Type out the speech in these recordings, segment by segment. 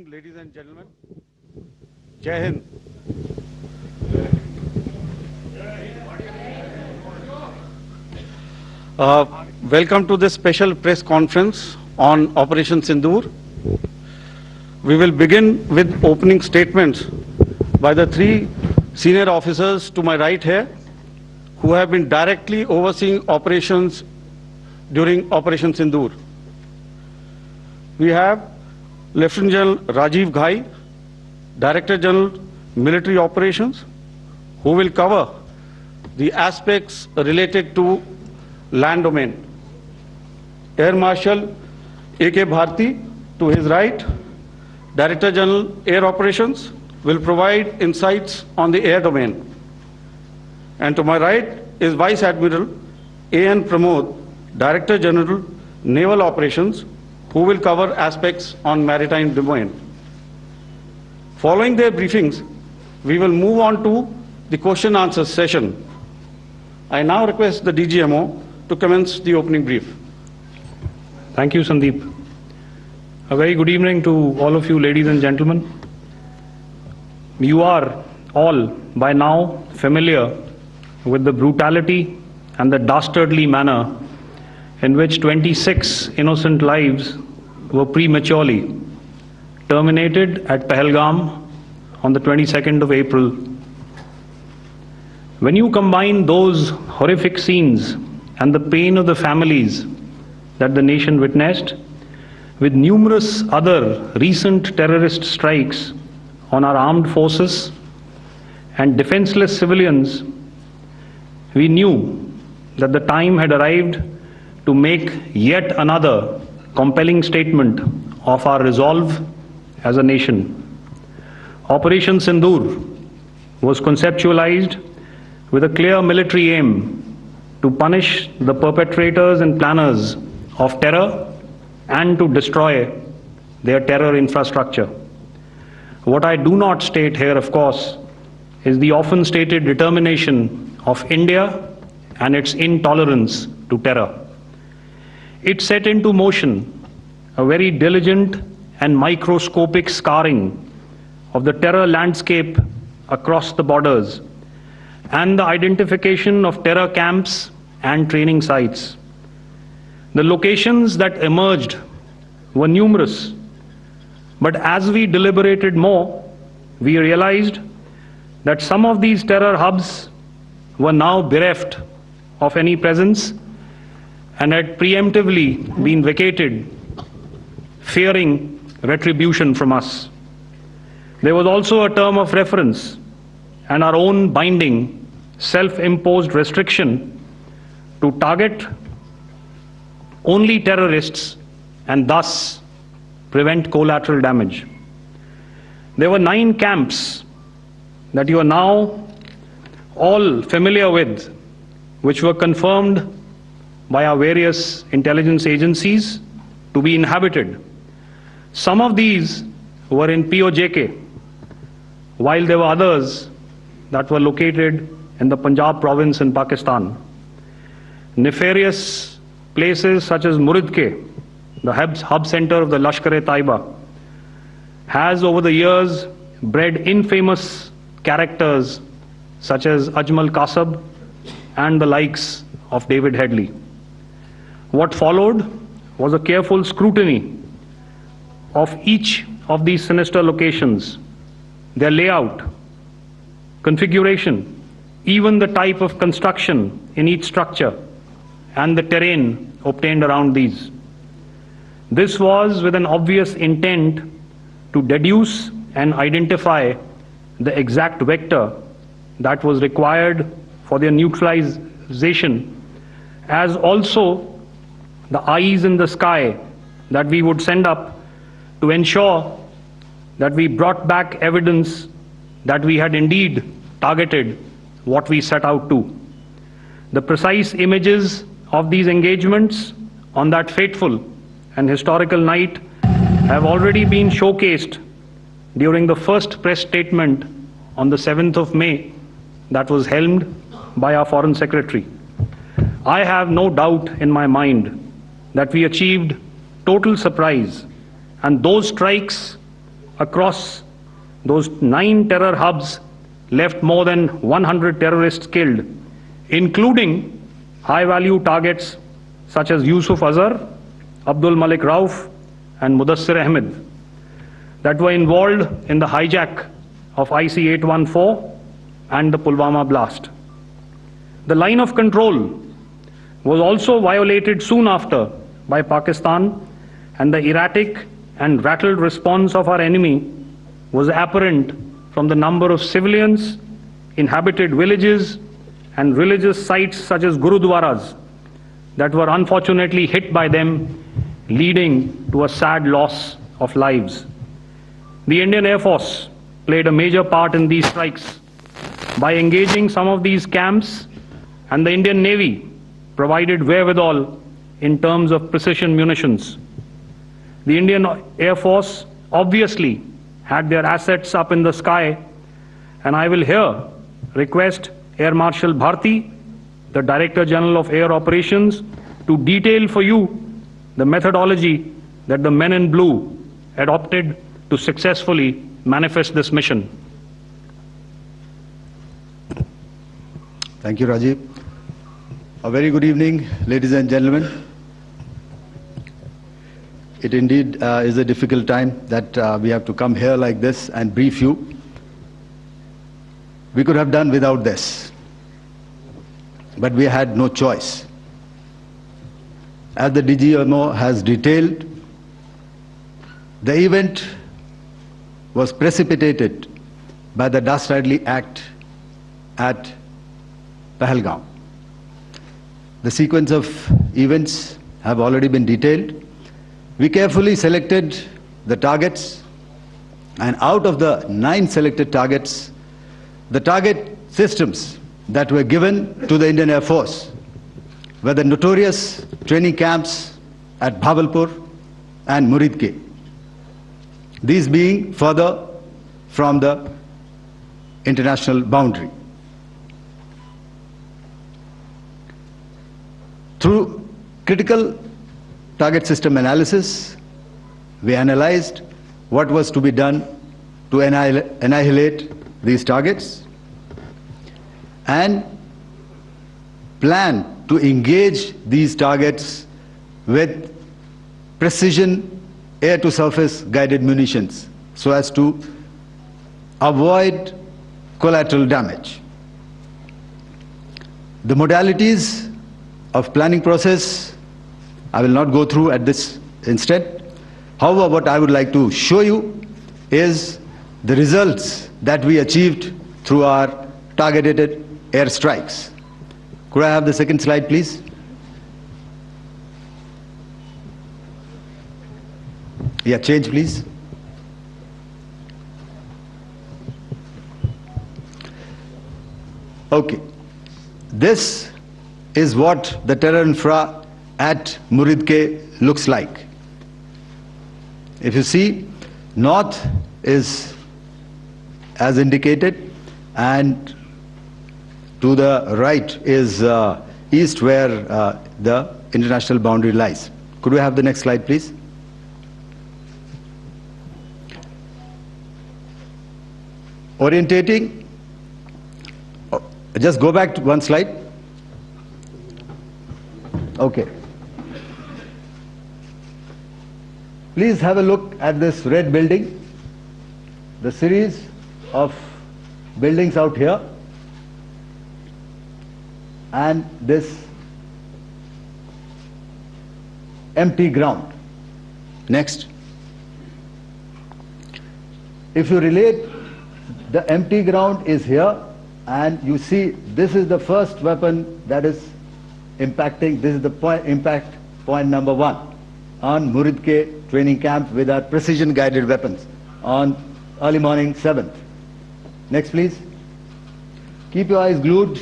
evening, ladies and gentlemen. Jai Hind. Welcome to this special press conference on Operation Sindoor. We will begin with opening statements by the three senior officers to my right here, who have been directly overseeing operations during Operation Sindoor. We have Lieutenant General Rajiv Ghai, Director General Military Operations, who will cover the aspects related to land domain. Air Marshal A.K. Bharti, to his right, Director General Air Operations, will provide insights on the air domain. And to my right is Vice Admiral A.N. Pramod, Director General Naval Operations, who will cover aspects on maritime domain. Following their briefings, we will move on to the question answer session. I now request the DGMO to commence the opening brief. Thank you, Sandeep. A very good evening to all of you, ladies and gentlemen. You are all by now familiar with the brutality and the dastardly manner in which 26 innocent lives were prematurely terminated at Pahalgam on the 22nd of April. When you combine those horrific scenes and the pain of the families that the nation witnessed with numerous other recent terrorist strikes on our armed forces and defenseless civilians, we knew that the time had arrived to make yet another compelling statement of our resolve as a nation. Operation Sindoor was conceptualized with a clear military aim to punish the perpetrators and planners of terror and to destroy their terror infrastructure. What I do not state here, of course, is the often stated determination of India and its intolerance to terror. It set into motion a very diligent and microscopic scarring of the terror landscape across the borders and the identification of terror camps and training sites. The locations that emerged were numerous, but as we deliberated more, we realized that some of these terror hubs were now bereft of any presence and had preemptively been vacated, fearing retribution from us. There was also a term of reference and our own binding, self-imposed restriction to target only terrorists and thus prevent collateral damage. There were 9 camps that you are now all familiar with, which were confirmed by our various intelligence agencies to be inhabited. Some of these were in POJK, while there were others that were located in the Punjab province in Pakistan. Nefarious places such as Muridke, the hub center of the Lashkar-e-Taiba, has over the years bred infamous characters such as Ajmal Kasab and the likes of David Headley. What followed was a careful scrutiny of each of these sinister locations, their layout, configuration, even the type of construction in each structure, and the terrain obtained around these. This was with an obvious intent to deduce and identify the exact vector that was required for their neutralization, as also the eyes in the sky that we would send up to ensure that we brought back evidence that we had indeed targeted what we set out to. The precise images of these engagements on that fateful and historical night have already been showcased during the first press statement on the 7th of May that was helmed by our Foreign Secretary. I have no doubt in my mind that we achieved total surprise, and those strikes across those 9 terror hubs left more than 100 terrorists killed, including high-value targets such as Yusuf Azhar, Abdul Malik Rauf, and Mudassir Ahmed, that were involved in the hijack of IC-814 and the Pulwama blast. The line of control was also violated soon after by Pakistan, and the erratic and rattled response of our enemy was apparent from the number of civilians, inhabited villages, and religious sites such as Gurudwaras that were unfortunately hit by them, leading to a sad loss of lives. The Indian Air Force played a major part in these strikes by engaging some of these camps, and the Indian Navy provided wherewithal in terms of precision munitions. The Indian Air Force obviously had their assets up in the sky, and I will here request Air Marshal Bharti, the Director General of Air Operations, to detail for you the methodology that the men in blue adopted to successfully manifest this mission. Thank you, Rajiv. A very good evening, ladies and gentlemen. It indeed is a difficult time that we have to come here like this and brief you. We could have done without this, but we had no choice. As the DGMO has detailed, the event was precipitated by the dastardly act at Pahalgam. The sequence of events have already been detailed. We carefully selected the targets, and out of the 9 selected targets, the target systems that were given to the Indian Air Force were the notorious training camps at Bhabalpur and Muridke, these being further from the international boundary. Through critical target system analysis, we analyzed what was to be done to annihilate these targets and plan to engage these targets with precision air-to-surface guided munitions so as to avoid collateral damage. The modalities of planning process I will not go through at this instant. However, what I would like to show you is the results that we achieved through our targeted air strikes. Could I have the second slide, please? Yeah, change, please. Okay. This is what the terror infra at Muridke looks like. If you see, north is as indicated, and to the right is east, where the international boundary lies. Could we have the next slide, please? Orientating. Just go back to one slide. Okay. Please have a look at this red building, the series of buildings out here, and this empty ground. Next. If you relate, the empty ground is here, and you see this is the first weapon that is impacting. This is the impact point number 1 on Muridke training camp with our precision guided weapons on early morning 7th. Next, please. Keep your eyes glued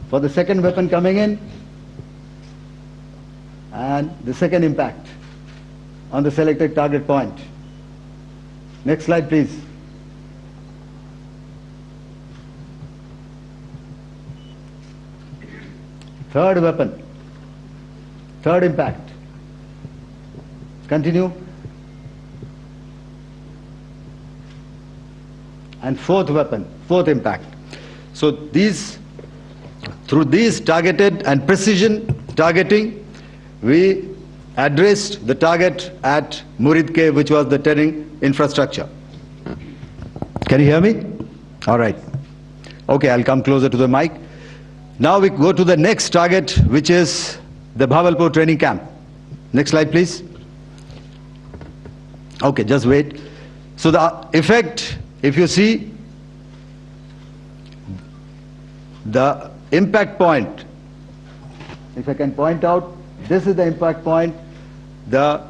for the second weapon coming in and the second impact on the selected target point. Next slide, please. Third weapon, third impact. Continue. and fourth weapon, fourth impact. So through these targeted and precision targeting, we addressed the target at Murid Cave, which was the terrain infrastructure. Can you hear me? All right. Okay, I'll come closer to the mic. Now we go to the next target, which is the Bhavalpur training camp. Next slide, please. Okay, just wait. So the effect, if you see, the impact point, if I can point out, this is the impact point. The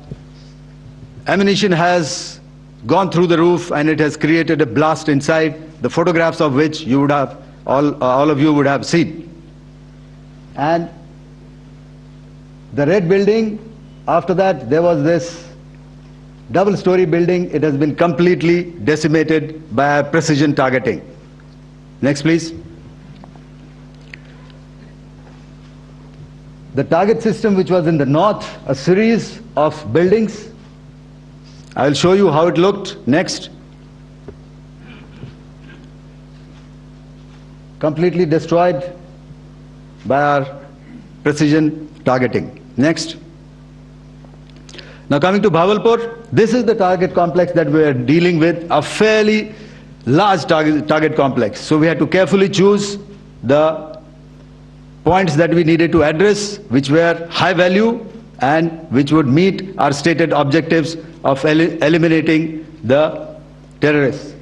ammunition has gone through the roof and it has created a blast inside, the photographs of which you would have, all of you would have seen. And the red building, after that there was this double-story building. It has been completely decimated by precision targeting. Next, please. The target system, which was in the north, a series of buildings. I will show you how it looked. Next. Completely destroyed by our precision targeting. Next. Now coming to Bhavalpur, this is the target complex that we are dealing with, a fairly large target complex. So we had to carefully choose the points that we needed to address, which were high value and which would meet our stated objectives of eliminating the terrorists.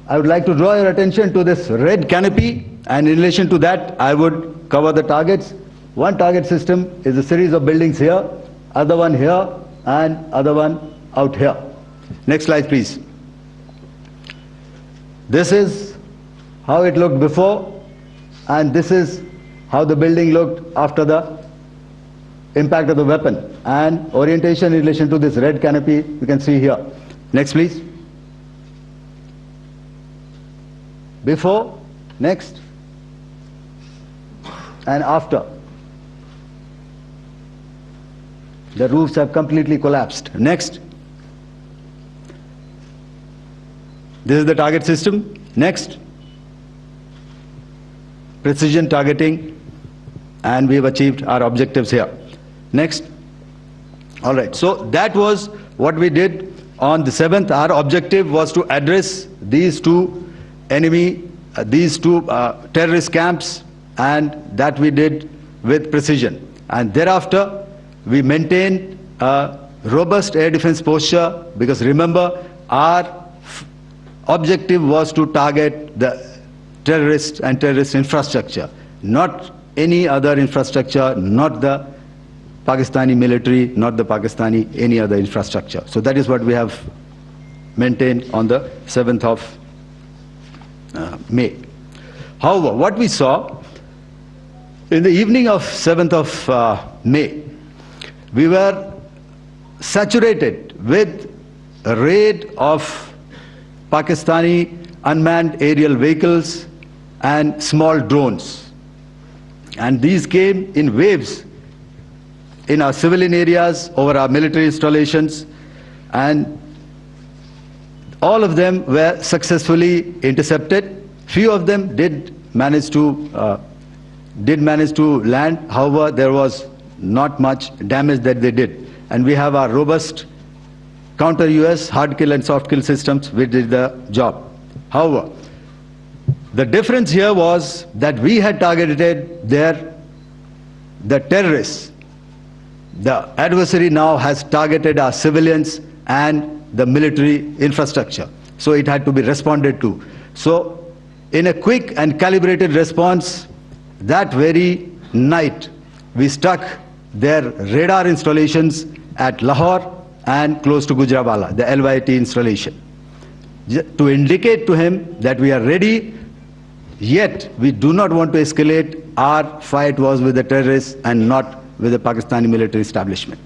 I would like to draw your attention to this red canopy, and in relation to that I would cover the targets. One target system is a series of buildings here, other one here, and other one out here. Next slide, please. This is how it looked before, and this is how the building looked after the impact of the weapon, and orientation in relation to this red canopy you can see here. Next, please. Before, next, and after. The roofs have completely collapsed. Next. This is the target system. Next. Precision targeting, and we have achieved our objectives here. Next. All right, so that was what we did on the 7th. Our objective was to address these two terrorist camps, and that we did with precision. And thereafter, we maintained a robust air defense posture, because remember, our objective was to target the terrorists and terrorist infrastructure, not any other infrastructure, not the Pakistani military, not the Pakistani any other infrastructure. So that is what we have maintained on the 7th of May. However, what we saw in the evening of 7th of May, we were saturated with a raid of Pakistani unmanned aerial vehicles and small drones. And these came in waves in our civilian areas, over our military installations, and all of them were successfully intercepted. Few of them did manage to land. However, there was not much damage that they did. And we have our robust counter-US hard kill and soft kill systems which did the job. However, the difference here was that we had targeted the terrorists. The adversary now has targeted our civilians and the military infrastructure. So it had to be responded to. So in a quick and calibrated response, that very night, we struck their radar installations at Lahore and close to Gujranwala, the LYT installation, to indicate to him that we are ready, yet we do not want to escalate. Our fight was with the terrorists and not with the Pakistani military establishment.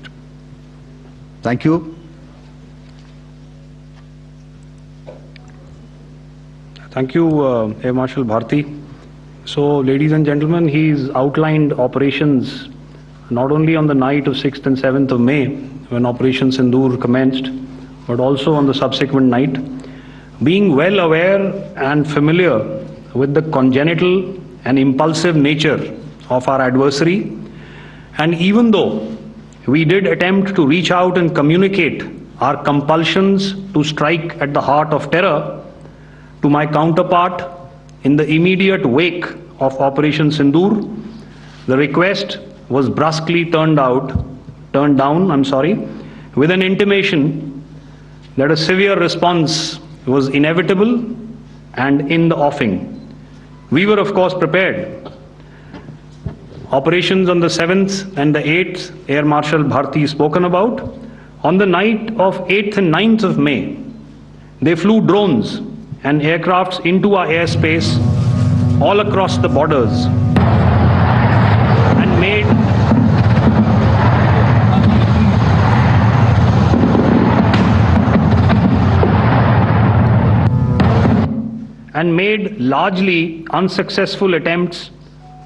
Thank you. Thank you, Air Marshal Bharti. So, ladies and gentlemen, he's outlined operations not only on the night of 6th and 7th of May, when Operation Sindoor commenced, but also on the subsequent night. Being well aware and familiar with the congenital and impulsive nature of our adversary, and even though we did attempt to reach out and communicate our compulsions to strike at the heart of terror to my counterpart in the immediate wake of Operation Sindoor, the request was brusquely turned down, with an intimation that a severe response was inevitable and in the offing. We were, of course, prepared. Operations on the 7th and the 8th, Air Marshal Bharti spoken about. On the night of 8th and 9th of May, they flew drones and aircrafts into our airspace all across the borders and made largely unsuccessful attempts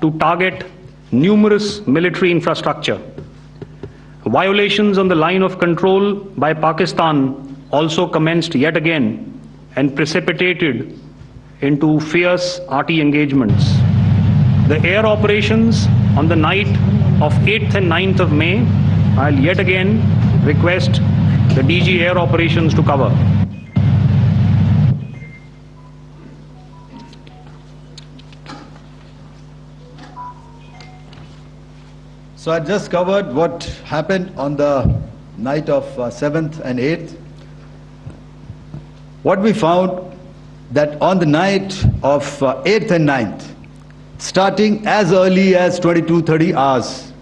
to target numerous military infrastructure. Violations on the line of control by Pakistan also commenced yet again and precipitated into fierce arty engagements. The air operations on the night of 8th and 9th of May, I'll yet again request the DG Air Operations to cover. So I just covered what happened on the night of 7th and 8th. What we found that on the night of 8th and 9th, starting as early as 22:30 hours,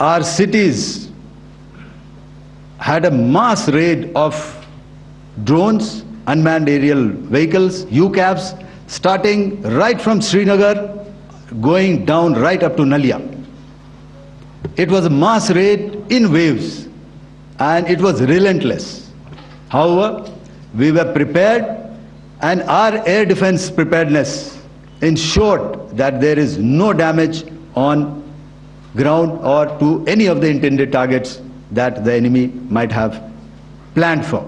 our cities had a mass raid of drones, unmanned aerial vehicles, UCAVs, starting right from Srinagar, going down right up to Nalia. It was a mass raid in waves, and it was relentless. However, we were prepared, and our air defense preparedness ensured that there is no damage on ground or to any of the intended targets that the enemy might have planned for.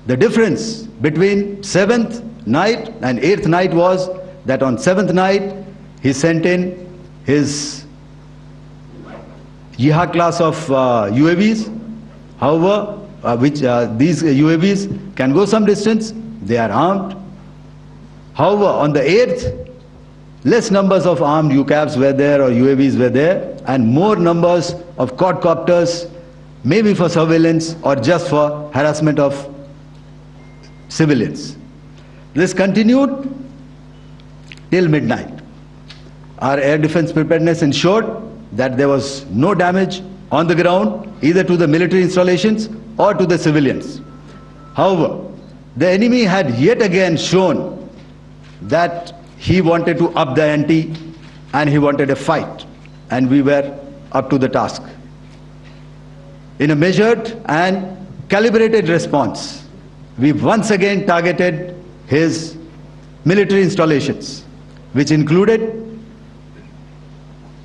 The difference between 7th night and 8th night was that on 7th night, he sent in his Yihad class of UAVs, however, these UAVs can go some distance, they are armed. However, on the 8th, less numbers of armed UCAVs were there or UAVs were there, and more numbers of quadcopters, maybe for surveillance or just for harassment of civilians. This continued till midnight. Our air defense preparedness ensured that there was no damage on the ground, either to the military installations or to the civilians. However, the enemy had yet again shown that he wanted to up the ante and he wanted a fight, and we were up to the task. In a measured and calibrated response, we once again targeted his military installations, which included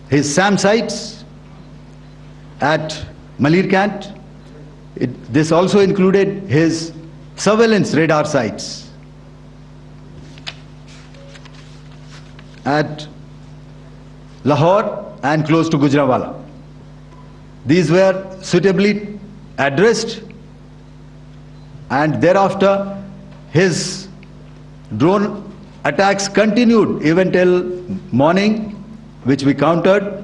his SAM sites at Malirkant. This also included his surveillance radar sites at Lahore and close to Gujranwala. These were suitably addressed, and thereafter his drone attacks continued even till morning, which we countered,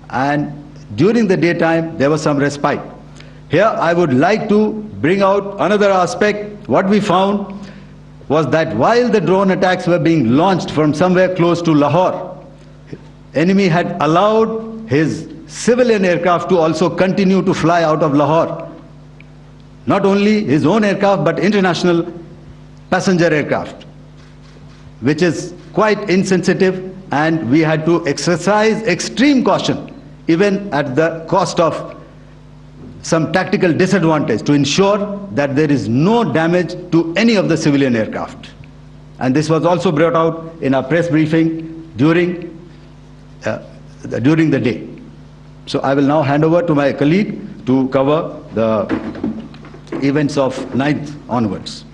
and during the daytime there was some respite. Here I would like to bring out another aspect. What we found was that while the drone attacks were being launched from somewhere close to Lahore, enemy had allowed his civilian aircraft to also continue to fly out of Lahore. Not only his own aircraft, but international passenger aircraft, which is quite insensitive, and we had to exercise extreme caution, even at the cost of some tactical disadvantage, to ensure that there is no damage to any of the civilian aircraft. And this was also brought out in our press briefing during the day. So I will now hand over to my colleague to cover the events of 9th onwards.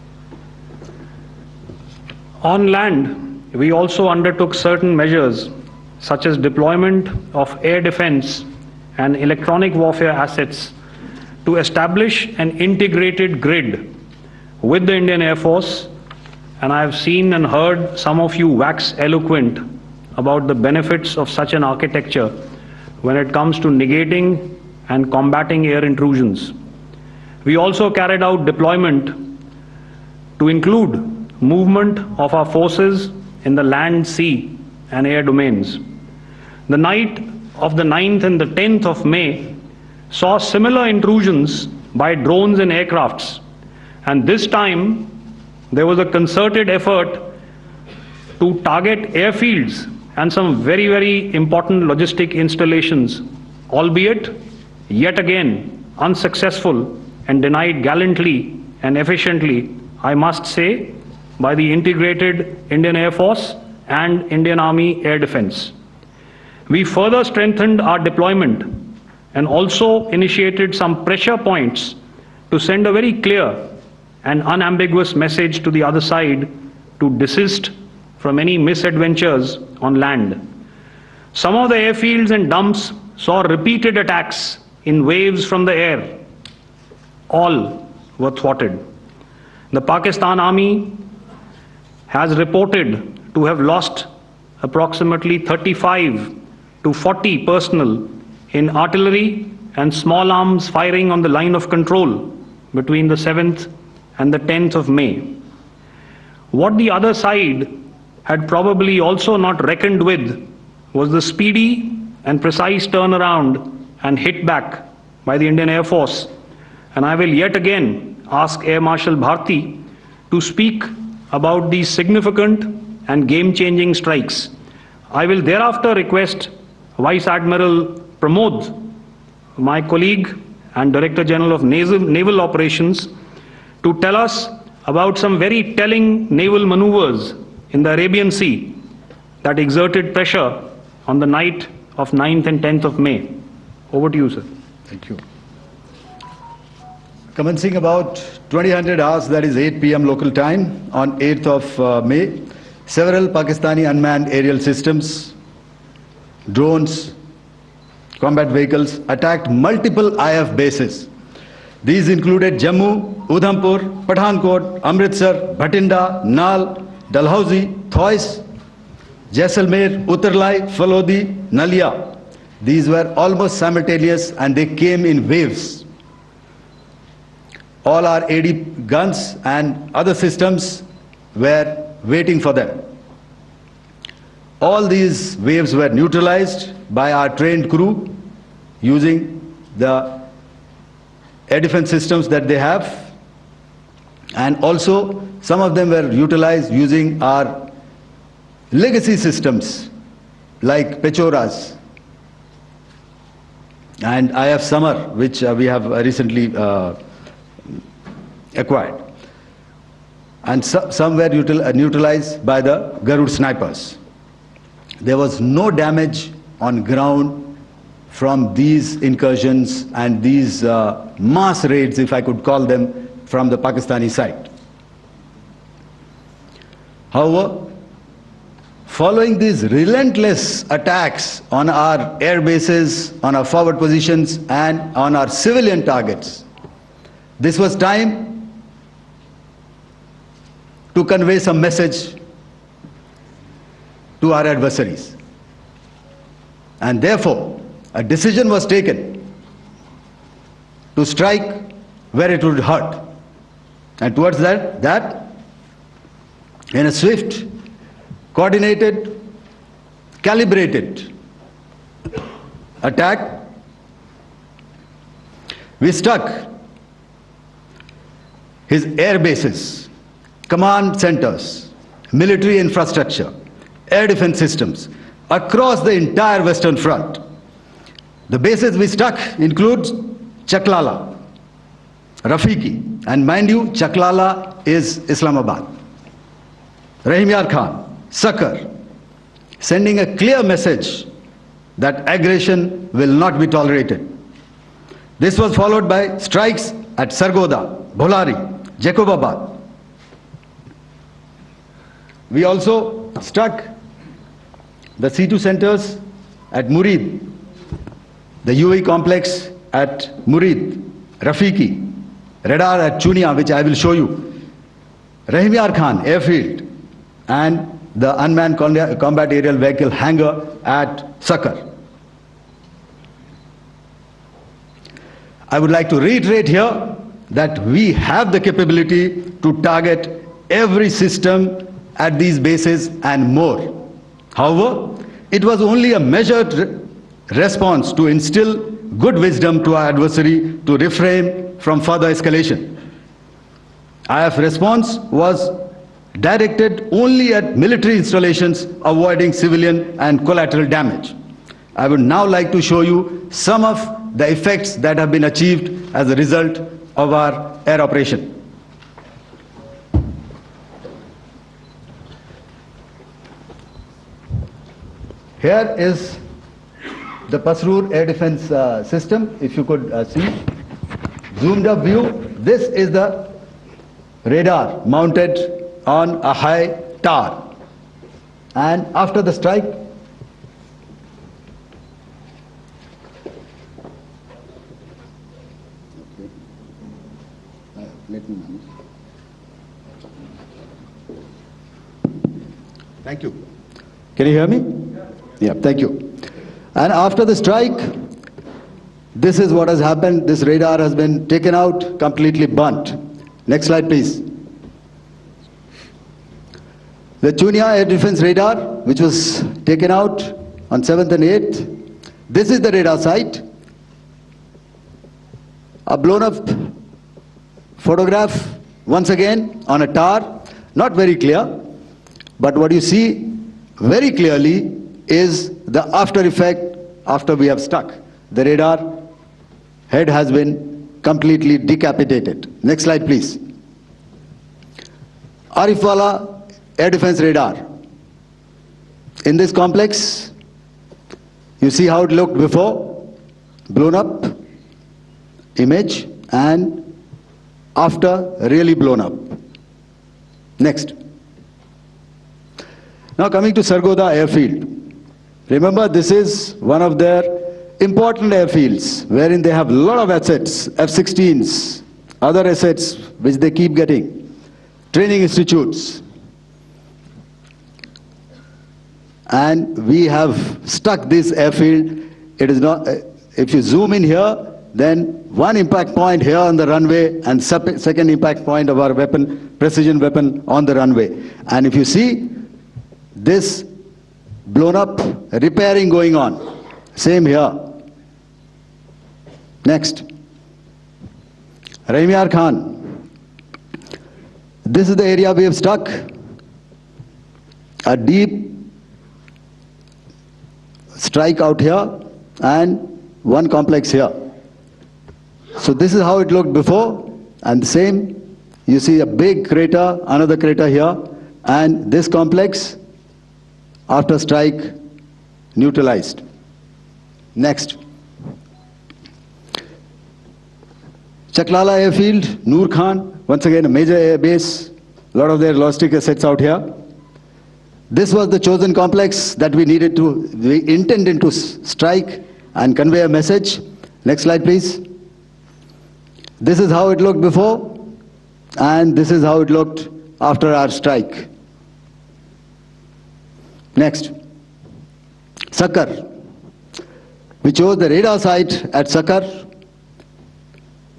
On land, we also undertook certain measures such as deployment of air defense and electronic warfare assets to establish an integrated grid with the Indian Air Force, and I have seen and heard some of you wax eloquent about the benefits of such an architecture when it comes to negating and combating air intrusions. We also carried out deployment to include movement of our forces in the land, sea, and air domains. The night of the 9th and the 10th of May saw similar intrusions by drones and aircrafts, and this time there was a concerted effort to target airfields and some very, very important logistic installations, albeit yet again unsuccessful and denied gallantly and efficiently, I must say, by the integrated Indian Air Force and Indian Army Air Defense. We further strengthened our deployment and also initiated some pressure points to send a very clear and unambiguous message to the other side to desist from any misadventures on land. Some of the airfields and dumps saw repeated attacks in waves from the air. All were thwarted. The Pakistan Army has reported to have lost approximately 35 to 40 personnel in artillery and small arms firing on the line of control between the 7th and the 10th of May. What the other side had probably also not reckoned with was the speedy and precise turnaround and hit back by the Indian Air Force. And I will yet again ask Air Marshal Bharti to speak about these significant and game-changing strikes. I will thereafter request Vice Admiral Pramod, my colleague and Director General of Naval Operations, to tell us about some very telling naval maneuvers in the Arabian Sea that exerted pressure on the night of 9th and 10th of May. Over to you, sir. Thank you. Commencing about 2000 hours, that is 8 p.m. local time, on 8th of May, several Pakistani unmanned aerial systems, drones, combat vehicles attacked multiple IF bases. These included Jammu, Udhampur, Pathankot, Amritsar, Bhatinda, Nal, Dalhousie, Thois, Jaisalmer, Uttarlai, Falodi, Nalia. These were almost simultaneous and they came in waves. All our AD guns and other systems were waiting for them. All these waves were neutralized by our trained crew using the air defense systems that they have, and also some of them were utilized using our legacy systems like Pechoras and IF Summer, which we have recently acquired, and some were neutralized by the Garud snipers. There was no damage on ground from these incursions and these mass raids, if I could call them, from the Pakistani side. However, following these relentless attacks on our air bases, on our forward positions, and on our civilian targets, this was time to convey some message to our adversaries. And therefore, a decision was taken to strike where it would hurt. And towards that, in a swift, coordinated, calibrated attack, we struck his air bases, command centers, military infrastructure, air defense systems across the entire Western Front. The bases we struck include Chaklala, Rafiki, and mind you, Chaklala is Islamabad. Rahim Yar Khan, Sakar, sending a clear message that aggression will not be tolerated. This was followed by strikes at Sargoda, Bholari, Jacobabad. We also struck the C2 centers at Murid, the UAE complex at Murid, Rafiki, radar at Chunia, which I will show you, Rahimyar Khan airfield, and the unmanned combat aerial vehicle hangar at Sakar. I would like to reiterate here that we have the capability to target every system at these bases and more. However, it was only a measured response to instill good wisdom to our adversary to refrain from further escalation. IF response was directed only at military installations, avoiding civilian and collateral damage. I would now like to show you some of the effects that have been achieved as a result of our air operation. Here is the Pasrur air defense system, if you could see. Zoomed up view, this is the radar mounted on a high tower. And after the strike, let me manage. Thank you. Can you hear me? Yeah, thank you. And after the strike, this is what has happened. This radar has been taken out, completely burnt. Next slide, please. The Chunia air defense radar, which was taken out on 7th and 8th. This is the radar site. A blown up photograph, once again, on a tower. Not very clear, but what you see very clearly is the after effect after we have struck. The radar head has been completely decapitated. Next slide, please. Arifwala air defense radar. In this complex, you see how it looked before, blown up image, and after really blown up. Next. Now coming to Sargodha airfield. Remember, this is one of their important airfields wherein they have a lot of assets, F-16s, other assets which they keep getting, training institutes. And we have stuck this airfield. It is not, if you zoom in here, then one impact point here on the runway and second impact point of our weapon, precision weapon on the runway. And if you see this blown up repairing going on, same here. Next. Rahimyar Khan. This is the area we have struck. A deep strike out here and one complex here. So this is how it looked before, and the same, you see a big crater, another crater here, and this complex after strike neutralized. Next. Chaklala airfield, Noor Khan, once again a major air base, a lot of their logistic assets out here. This was the chosen complex that we intended to strike and convey a message. Next slide, please. This is how it looked before, and this is how it looked after our strike. Next. Sakar. We chose the radar site at Sakar.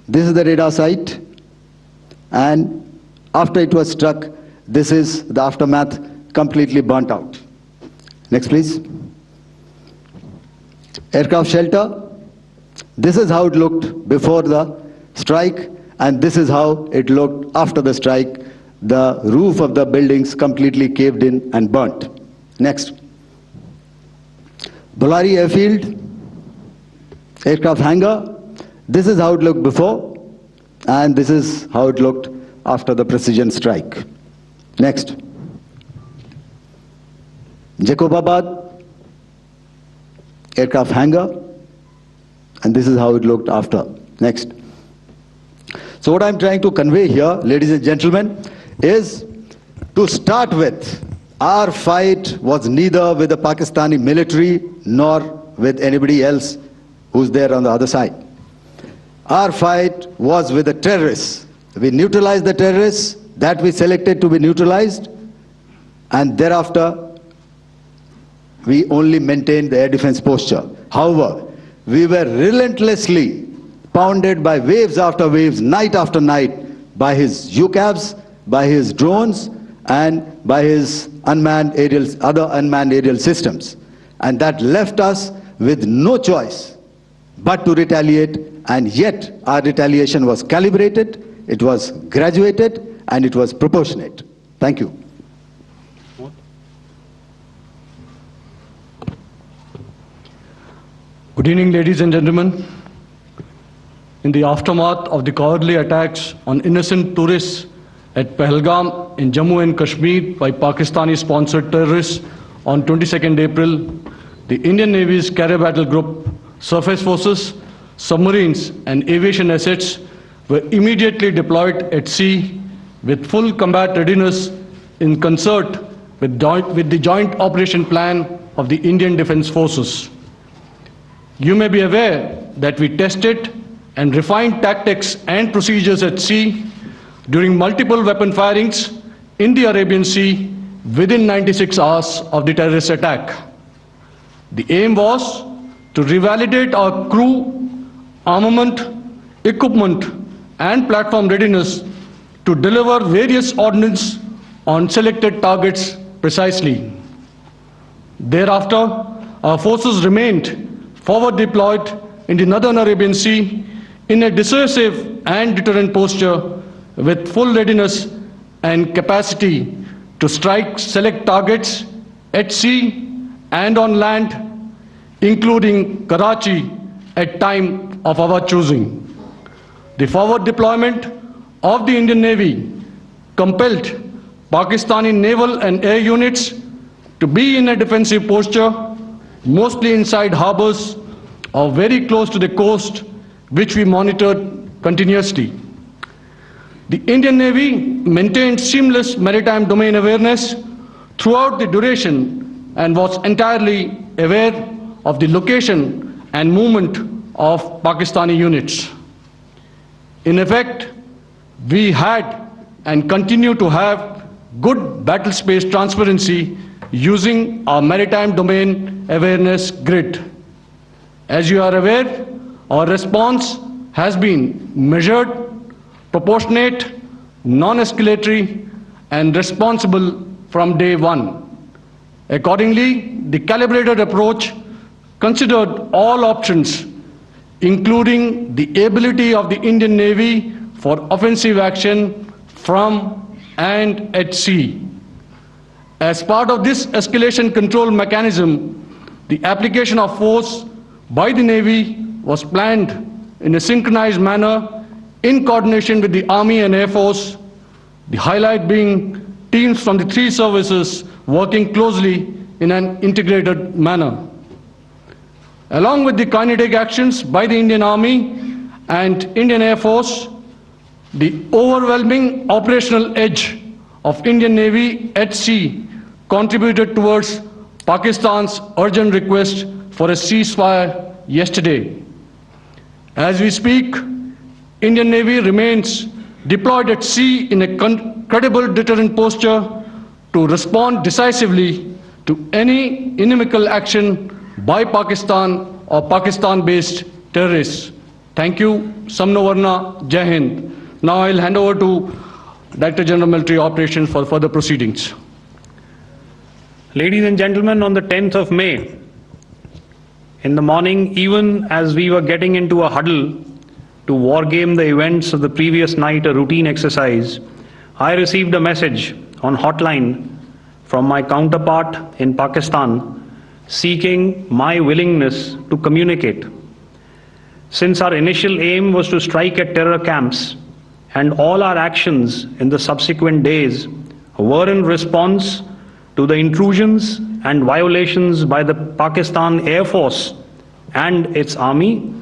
This is the radar site, and after it was struck, this is the aftermath, completely burnt out. Next, please. Aircraft shelter. This is how it looked before the strike, and this is how it looked after the strike. The roof of the buildings completely caved in and burnt. Next. Bolari airfield, aircraft hangar. This is how it looked before, and this is how it looked after the precision strike. Next. Jacobabad, aircraft hangar, and this is how it looked after. Next. So what I'm trying to convey here, ladies and gentlemen, is to start with, Our fight was neither with the Pakistani military nor with anybody else who's there on the other side. Our fight was with the terrorists. We neutralized the terrorists that we selected to be neutralized, and thereafter we only maintained the air defense posture. However, we were relentlessly pounded by waves after waves, night after night, by his UCAVs, by his drones, and by his other unmanned aerial systems. And that left us with no choice but to retaliate, and yet our retaliation was calibrated, it was graduated, and it was proportionate. Thank you. Good evening, ladies and gentlemen. In the aftermath of the cowardly attacks on innocent tourists at Pahalgam in Jammu and Kashmir by Pakistani-sponsored terrorists on 22nd April, the Indian Navy's Carrier Battle Group, surface forces, submarines and aviation assets were immediately deployed at sea with full combat readiness in concert with the joint operation plan of the Indian Defence Forces. You may be aware that we tested and refined tactics and procedures at sea during multiple weapon firings in the Arabian Sea within 96 hours of the terrorist attack. The aim was to revalidate our crew, armament, equipment and platform readiness to deliver various ordnance on selected targets precisely. Thereafter, our forces remained forward deployed in the Northern Arabian Sea in a dissuasive and deterrent posture with full readiness and capacity to strike select targets at sea and on land, including Karachi at time of our choosing. The forward deployment of the Indian Navy compelled Pakistani naval and air units to be in a defensive posture, mostly inside harbors or very close to the coast, which we monitored continuously. The Indian Navy maintained seamless maritime domain awareness throughout the duration and was entirely aware of the location and movement of Pakistani units. In effect, we had and continue to have good battle space transparency using our maritime domain awareness grid. As you are aware, our response has been measured, proportionate, non-escalatory, and responsible from day one. Accordingly, the calibrated approach considered all options, including the ability of the Indian Navy for offensive action from and at sea. As part of this escalation control mechanism, the application of force by the Navy was planned in a synchronized manner in coordination with the Army and Air Force, the highlight being teams from the three services working closely in an integrated manner. Along with the kinetic actions by the Indian Army and Indian Air Force, the overwhelming operational edge of Indian Navy at sea contributed towards Pakistan's urgent request for a ceasefire yesterday. As we speak, Indian Navy remains deployed at sea in a credible deterrent posture to respond decisively to any inimical action by Pakistan or Pakistan-based terrorists. Thank you. Samno Varna, Jai Hind. Now I'll hand over to Director General Military Operations for further proceedings. Ladies and gentlemen, on the 10th of May, in the morning, even as we were getting into a huddle to wargame the events of the previous night, a routine exercise, I received a message on hotline from my counterpart in Pakistan seeking my willingness to communicate. Since our initial aim was to strike at terror camps, and all our actions in the subsequent days were in response to the intrusions and violations by the Pakistan Air Force and its army,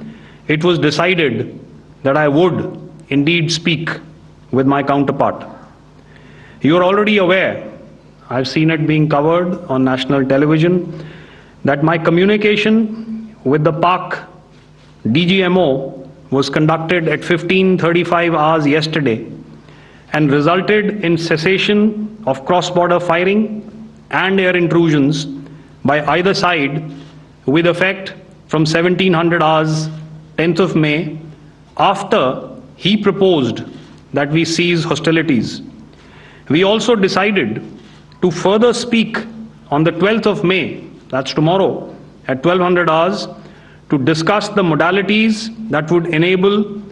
it was decided that I would indeed speak with my counterpart. You are already aware I've seen it being covered on national television, that my communication with the Pak DGMO was conducted at 15:35 hours yesterday and resulted in cessation of cross-border firing and air intrusions by either side with effect from 1700 hours 10th of May, after he proposed that we cease hostilities. We also decided to further speak on the 12th of May, that's tomorrow, at 1200 hours, to discuss the modalities that would enable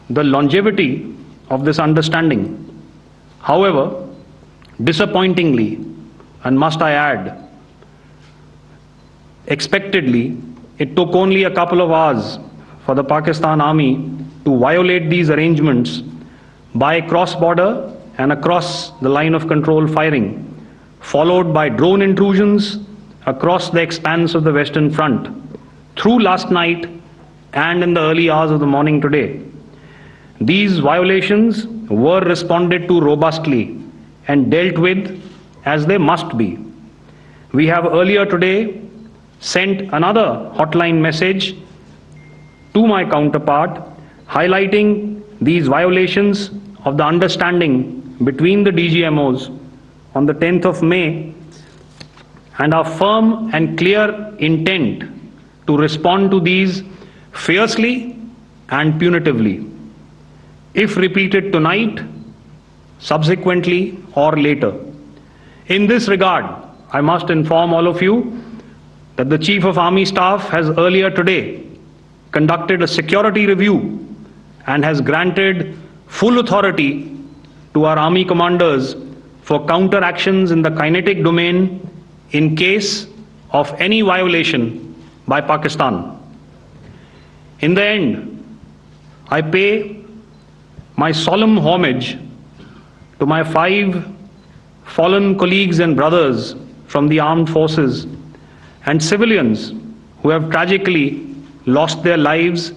the longevity of this understanding. However, disappointingly, and must I add, expectedly, it took only a couple of hours for the Pakistan Army to violate these arrangements by cross-border and across the line of control firing, followed by drone intrusions across the expanse of the Western Front through last night and in the early hours of the morning today. These violations were responded to robustly and dealt with as they must be. We have earlier today sent another hotline message to my counterpart highlighting these violations of the understanding between the DGMOs on the 10th of May and our firm and clear intent to respond to these fiercely and punitively, if repeated tonight, subsequently, or later. In this regard, I must inform all of you that the Chief of Army Staff has earlier today conducted a security review and has granted full authority to our Army commanders for counter-actions in the kinetic domain in case of any violation by Pakistan. In the end, I pay my solemn homage to my 5 fallen colleagues and brothers from the armed forces and civilians who have tragically lost their lives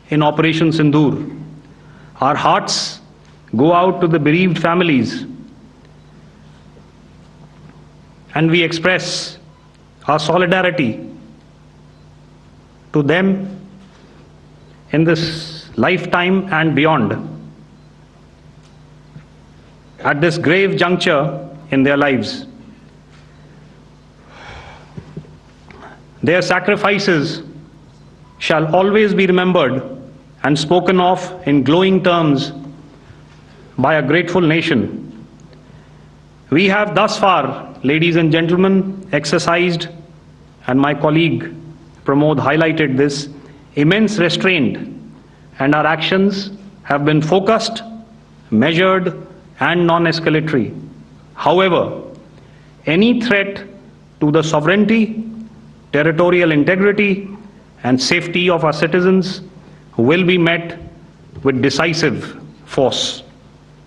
in Operation Sindoor. Our hearts go out to the bereaved families, and we express our solidarity to them in this lifetime and beyond, at this grave juncture in their lives. Their sacrifices shall always be remembered and spoken of in glowing terms by a grateful nation. We have thus far, ladies and gentlemen, exercised, and my colleague Pramod highlighted this, immense restraint, and our actions have been focused, measured, and non-escalatory. However, any threat to the sovereignty, territorial integrity, and safety of our citizens will be met with decisive force.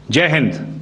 Jai Hind.